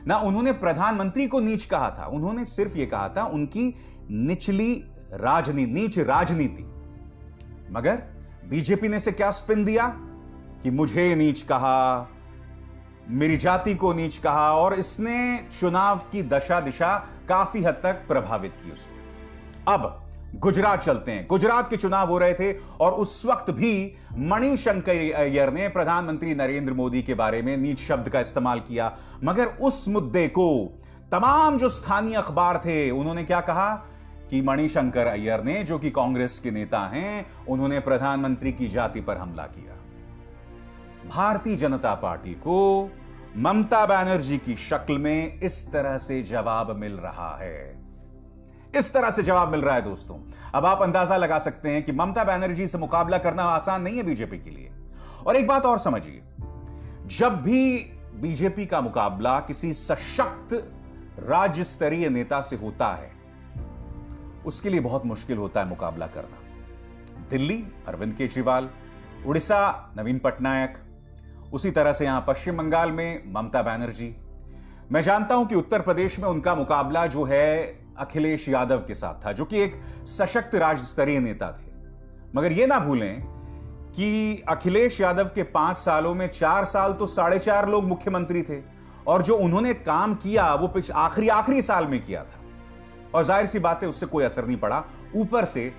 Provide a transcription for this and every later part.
ना उन्होंने प्रधानमंत्री को नीच कहा था, उन्होंने सिर्फ यह कहा था उनकी नीच राजनीति। मगर बीजेपी ने इसे क्या स्पिन दिया कि मुझे नीच कहा, मेरी जाति को नीच कहा, और इसने चुनाव की दशा दिशा काफी हद तक प्रभावित की उसको। अब गुजरात चलते हैं। गुजरात के चुनाव हो रहे थे और उस वक्त भी मणिशंकर अय्यर ने प्रधानमंत्री नरेंद्र मोदी के बारे में नीच शब्द का इस्तेमाल किया। मगर उस मुद्दे को तमाम जो स्थानीय अखबार थे उन्होंने क्या कहा कि मणिशंकर अय्यर ने, जो कि कांग्रेस के नेता हैं, उन्होंने प्रधानमंत्री की जाति पर हमला किया। भारतीय जनता पार्टी को ममता बनर्जी की शक्ल में इस तरह से जवाब मिल रहा है, इस तरह से जवाब मिल रहा है दोस्तों। अब आप अंदाजा लगा सकते हैं कि ममता बनर्जी से मुकाबला करना आसान नहीं है बीजेपी के लिए। और एक बात और समझिए, जब भी बीजेपी का मुकाबला किसी सशक्त राज्य स्तरीय नेता से होता है, उसके लिए बहुत मुश्किल होता है मुकाबला करना। दिल्ली अरविंद केजरीवाल, उड़ीसा नवीन पटनायक, उसी तरह से यहां पश्चिम बंगाल में ममता बनर्जी। मैं जानता हूं कि उत्तर प्रदेश में उनका मुकाबला जो है अखिलेश यादव के साथ था, जो कि एक सशक्त राज्य स्तरीय नेता थे। मगर यह ना भूलें कि अखिलेश यादव के 5 सालों में 4 साल तो 4.5 लोग मुख्यमंत्री थे, और जो उन्होंने काम किया वो आखिरी साल में किया था, और जाहिर सी बात है उससे कोई असर नहीं पड़ा। ऊपर से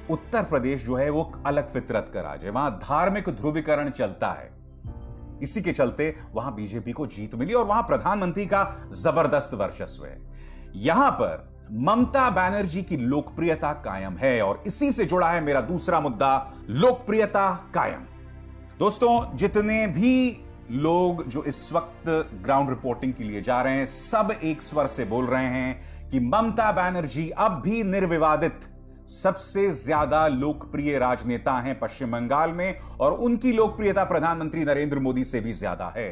उत्तर प्रदेश जो है वो अलग फितरत का राज्य है, वहां धार्मिक ध्रुवीकरण चलता है, इसी के चलते वहां बीजेपी को जीत मिली और वहां प्रधानमंत्री का जबरदस्त वर्चस्व है। यहां पर ममता बनर्जी की लोकप्रियता कायम है, और इसी से जुड़ा है मेरा दूसरा मुद्दा, लोकप्रियता कायम। दोस्तों, जितने भी लोग जो इस वक्त ग्राउंड रिपोर्टिंग के लिए जा रहे हैं, सब एक स्वर से बोल रहे हैं कि ममता बनर्जी अब भी निर्विवादित सबसे ज्यादा लोकप्रिय राजनेता हैं पश्चिम बंगाल में, और उनकी लोकप्रियता प्रधानमंत्री नरेंद्र मोदी से भी ज्यादा है।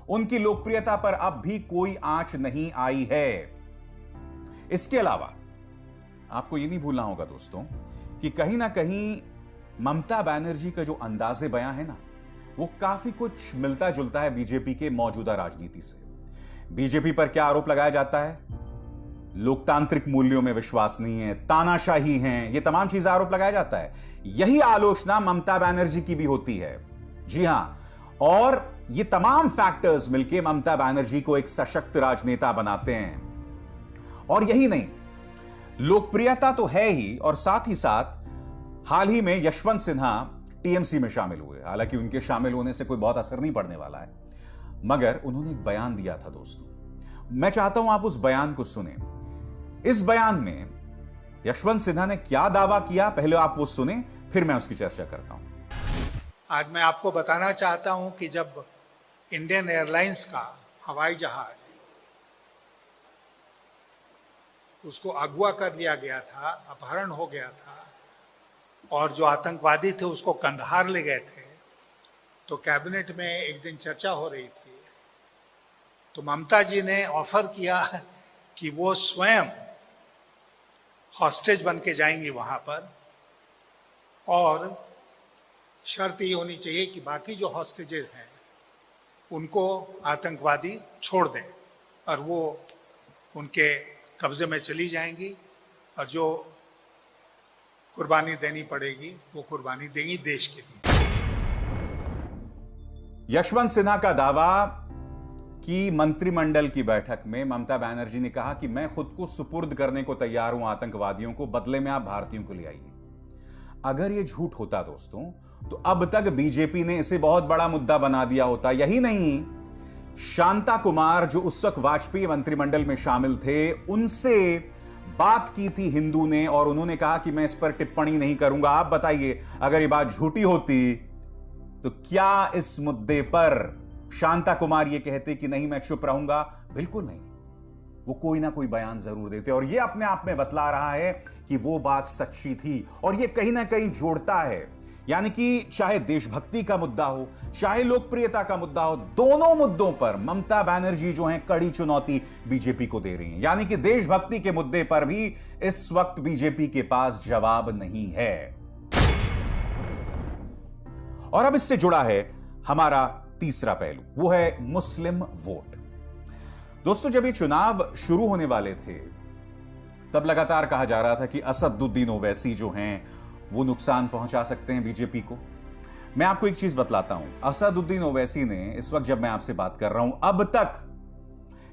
उनकी लोकप्रियता पर अब भी कोई आंच नहीं आई है। इसके अलावा आपको यह नहीं भूलना होगा दोस्तों कि कहीं ना कहीं ममता बनर्जी का जो अंदाजे बयां है ना, वो काफी कुछ मिलता जुलता है बीजेपी के मौजूदा राजनीति से। बीजेपी पर क्या आरोप लगाया जाता है? लोकतांत्रिक मूल्यों में विश्वास नहीं है, तानाशाही है, ये तमाम चीजें आरोप लगाया जाता है। यही आलोचना ममता बनर्जी की भी होती है। जी हां, और ये तमाम फैक्टर्स मिलकर ममता बनर्जी को एक सशक्त राजनेता बनाते हैं। और यही नहीं, लोकप्रियता तो है ही, और साथ ही साथ हाल ही में यशवंत सिन्हा टीएमसी में शामिल हुए। हालांकि उनके शामिल होने से कोई बहुत असर नहीं पड़ने वाला है, मगर उन्होंने एक बयान दिया था दोस्तों। मैं चाहता हूं आप उस बयान को सुने। इस बयान में यशवंत सिन्हा ने क्या दावा किया, पहले आप वो सुने, फिर मैं उसकी चर्चा करता हूं। आज मैं आपको बताना चाहता हूं कि जब इंडियन एयरलाइंस का हवाई जहाज उसको अगवा कर लिया गया था, अपहरण हो गया था, और जो आतंकवादी थे उसको कंधार ले गए थे, तो कैबिनेट में एक दिन चर्चा हो रही थी, तो ममता जी ने ऑफर किया कि वो स्वयं हॉस्टेज बन के जाएंगी वहां पर, और शर्त ये होनी चाहिए कि बाकी जो हॉस्टेजेस हैं उनको आतंकवादी छोड़ दें, और वो उनके कब्जे में चली जाएंगी, और जो कुर्बानी देनी पड़ेगी वो कुर्बानी देंगी देश के लिए। यशवंत सिन्हा का दावा कि मंत्रिमंडल की बैठक में ममता बनर्जी ने कहा कि मैं खुद को सुपुर्द करने को तैयार हूं आतंकवादियों को, बदले में आप भारतीयों को ले आइए। अगर यह झूठ होता दोस्तों, तो अब तक बीजेपी ने इसे बहुत बड़ा मुद्दा बना दिया होता। यही नहीं, शांता कुमार जो उस वक्त वाजपेयी मंत्रिमंडल में शामिल थे, उनसे बात की थी हिंदू ने, और उन्होंने कहा कि मैं इस पर टिप्पणी नहीं करूंगा। आप बताइए, अगर ये बात झूठी होती तो क्या इस मुद्दे पर शांता कुमार ये कहते कि नहीं मैं चुप रहूंगा? बिल्कुल नहीं, वो कोई ना कोई बयान जरूर देते, और ये अपने आप में बतला रहा है कि वो बात सच्ची थी। और ये कहीं ना कहीं जोड़ता है, यानी कि चाहे देशभक्ति का मुद्दा हो, चाहे लोकप्रियता का मुद्दा हो, दोनों मुद्दों पर ममता बनर्जी जो है कड़ी चुनौती बीजेपी को दे रही हैं। यानी कि देशभक्ति के मुद्दे पर भी इस वक्त बीजेपी के पास जवाब नहीं है। और अब इससे जुड़ा है हमारा तीसरा पहलू, वो है मुस्लिम वोट। दोस्तों, जब ये चुनाव शुरू होने वाले थे तब लगातार कहा जा रहा था कि असदुद्दीन ओवैसी जो हैं वो नुकसान पहुंचा सकते हैं बीजेपी को। मैं आपको एक चीज बतलाता हूं, असदुद्दीन ओवैसी ने इस वक्त जब मैं आपसे बात कर रहा हूं अब तक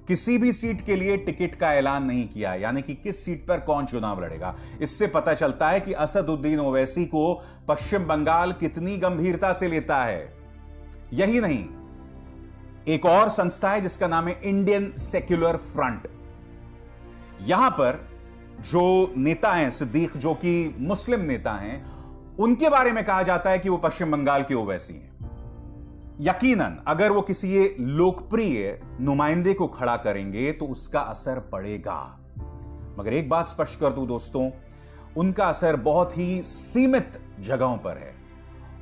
किसी भी सीट के लिए टिकट का ऐलान नहीं किया, यानी कि किस सीट पर कौन चुनाव लड़ेगा। इससे पता चलता है कि असदुद्दीन ओवैसी को पश्चिम बंगाल कितनी गंभीरता से लेता है। यही नहीं, एक और संस्था है जिसका नाम है इंडियन सेक्युलर फ्रंट। यहां पर जो नेता हैं सिद्दीक, जो कि मुस्लिम नेता हैं, उनके बारे में कहा जाता है कि वो पश्चिम बंगाल के ओवैसी हैं। यकीनन अगर वो किसी लोकप्रिय नुमाइंदे को खड़ा करेंगे तो उसका असर पड़ेगा, मगर एक बात स्पष्ट कर दूं दोस्तों, उनका असर बहुत ही सीमित जगहों पर है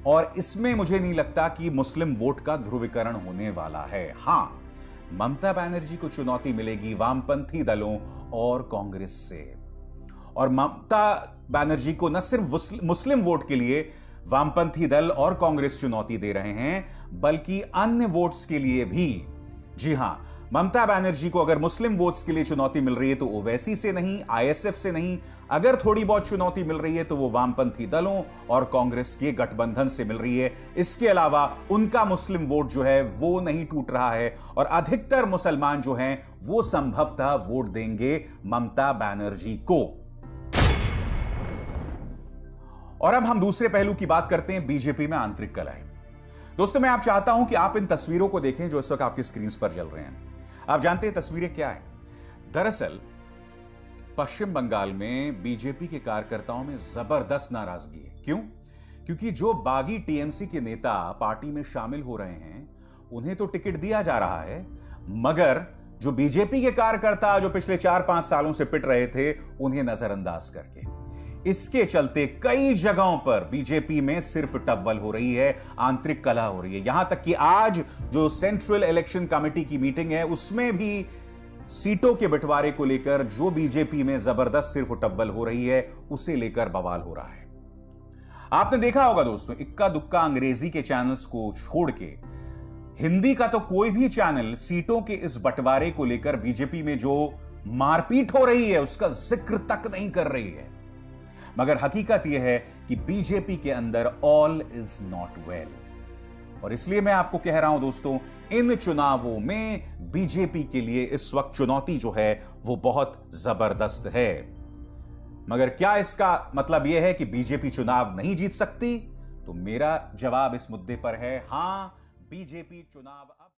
और इसमें मुझे नहीं लगता कि मुस्लिम वोट का ध्रुवीकरण होने वाला है। हां, ममता बनर्जी को चुनौती मिलेगी वामपंथी दलों और कांग्रेस से, और ममता बनर्जी को न सिर्फ मुस्लिम वोट के लिए वामपंथी दल और कांग्रेस चुनौती दे रहे हैं, बल्कि अन्य वोट्स के लिए भी। जी हां, ममता बनर्जी को अगर मुस्लिम वोट्स के लिए चुनौती मिल रही है तो ओवैसी से नहीं, आईएसएफ से नहीं, अगर थोड़ी बहुत चुनौती मिल रही है तो वो वामपंथी दलों और कांग्रेस के गठबंधन से मिल रही है। इसके अलावा उनका मुस्लिम वोट जो है वो नहीं टूट रहा है और अधिकतर मुसलमान जो हैं वो संभवतः वोट देंगे ममता बनर्जी को। और अब हम दूसरे पहलू की बात करते हैं, बीजेपी में आंतरिक कलह। दोस्तों, मैं आप चाहता हूं कि आप इन तस्वीरों को देखें जो इस वक्त आपकी स्क्रीन पर चल रहे हैं। आप जानते हैं तस्वीरें क्या है? दरअसल पश्चिम बंगाल में बीजेपी के कार्यकर्ताओं में जबरदस्त नाराजगी है। क्यों? क्योंकि जो बागी टीएमसी के नेता पार्टी में शामिल हो रहे हैं उन्हें तो टिकट दिया जा रहा है, मगर जो बीजेपी के कार्यकर्ता जो पिछले 4-5 सालों से पिट रहे थे उन्हें नजरअंदाज करके, इसके चलते कई जगहों पर बीजेपी में सिर्फ टव्वल हो रही है, आंतरिक कलह हो रही है। यहां तक कि आज जो सेंट्रल इलेक्शन कमेटी की मीटिंग है उसमें भी सीटों के बंटवारे को लेकर जो बीजेपी में जबरदस्त सिर्फ टव्वल हो रही है उसे लेकर बवाल हो रहा है। आपने देखा होगा दोस्तों, इक्का दुक्का अंग्रेजी के चैनल्स को छोड़ के हिंदी का तो कोई भी चैनल सीटों के इस बंटवारे को लेकर बीजेपी में जो मारपीट हो रही है उसका जिक्र तक नहीं कर रही है। मगर हकीकत यह है कि बीजेपी के अंदर ऑल इज नॉट वेल, और इसलिए मैं आपको कह रहा हूं दोस्तों, इन चुनावों में बीजेपी के लिए इस वक्त चुनौती जो है वो बहुत जबरदस्त है। मगर क्या इसका मतलब यह है कि बीजेपी चुनाव नहीं जीत सकती? तो मेरा जवाब इस मुद्दे पर है हां, बीजेपी चुनाव अब